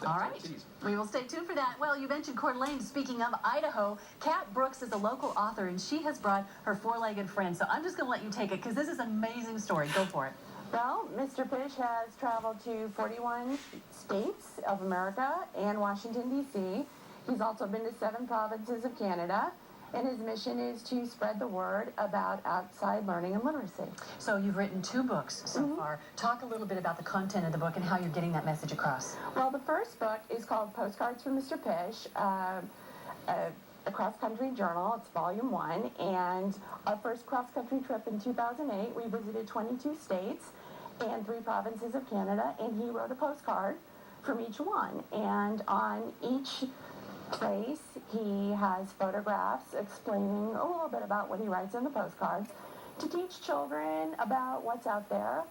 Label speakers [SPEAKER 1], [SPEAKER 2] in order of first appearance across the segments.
[SPEAKER 1] All right. We will stay tuned for that. Well, you mentioned Coeur d'Alene. Speaking of Idaho, Kat Brooks is a local author, and she has brought her four-legged friend. So I'm just going to let you take it because this is an amazing story. Go for it.
[SPEAKER 2] Well, Mr. Pish has traveled to 41 states of America and Washington, D.C. He's also been to 7 provinces of Canada. And his mission is to spread the word about outside learning and literacy.
[SPEAKER 1] So you've written 2 books so far. Talk a little bit about the content of the book and how you're getting that message across.
[SPEAKER 2] Well, the first book is called Postcards from Mr. Pish, a cross-country journal. It's volume 1. And our first cross-country trip in 2008, we visited 22 states and 3 provinces of Canada, and he wrote a postcard from each one. And on each place, he has photographs explaining a little bit about what he writes in the postcards to teach children about what's out there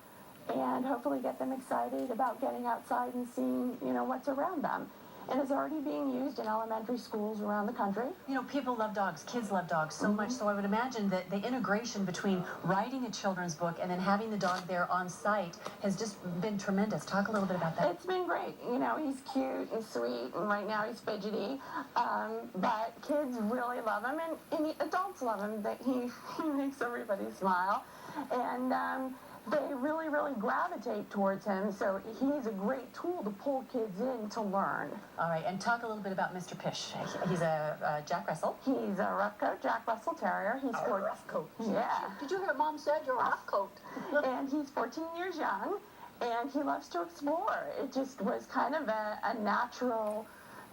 [SPEAKER 2] and hopefully get them excited about getting outside and seeing, what's around them. And it's already being used in elementary schools around the country.
[SPEAKER 1] You know, people love dogs. Kids love dogs so much. So I would imagine that the integration between writing a children's book and then having the dog there on site has just been tremendous. Talk a little bit about that.
[SPEAKER 2] It's been great. He's cute and sweet, and right now he's fidgety. But kids really love him, and adults love him. That he makes everybody smile. And they really, really gravitate towards him, so he's a great tool to pull kids in to learn.
[SPEAKER 1] All right, and talk a little bit about Mr. Pish. He's a Jack Russell.
[SPEAKER 2] He's a rough coat Jack Russell Terrier. He's
[SPEAKER 1] a rough coat.
[SPEAKER 2] Yeah.
[SPEAKER 1] Did you hear what Mom said? You're a rough coat.
[SPEAKER 2] And he's 14 years young, and he loves to explore. It just was kind of a natural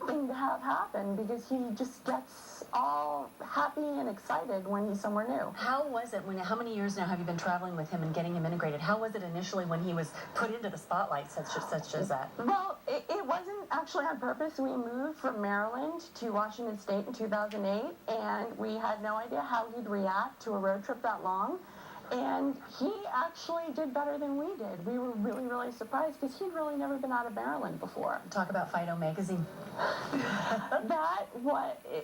[SPEAKER 2] thing to have happen because he just gets all happy and excited when he's somewhere new.
[SPEAKER 1] How was it how many years now have you been traveling with him and getting him integrated? How was it initially when he was put into the spotlight such as that?
[SPEAKER 2] Well, it wasn't actually on purpose. We moved from Maryland to Washington State in 2008, and we had no idea how he'd react to a road trip that long. And he actually did better than we did. We were really, really surprised because he'd really never been out of Maryland before.
[SPEAKER 1] Talk about FIDO Magazine.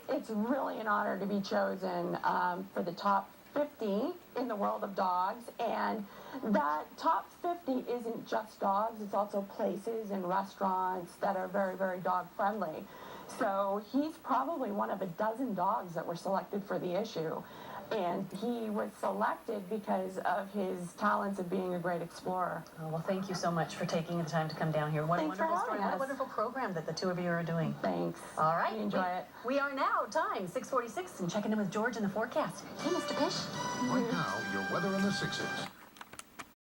[SPEAKER 2] It's really an honor to be chosen for the top 50 in the world of dogs. And that top 50 isn't just dogs. It's also places and restaurants that are very, very dog friendly. So he's probably one of a dozen dogs that were selected for the issue. And he was selected because of his talents of being a great explorer.
[SPEAKER 1] Oh, well, thank you so much for taking the time to come down here. What a wonderful story. What a wonderful program that the 2 of you are doing.
[SPEAKER 2] Thanks.
[SPEAKER 1] All right.
[SPEAKER 2] We enjoy it.
[SPEAKER 1] We are now, time 6:46, and checking in with George in the forecast. Hey, Mr. Pish.
[SPEAKER 3] Right now, your weather in the 60s.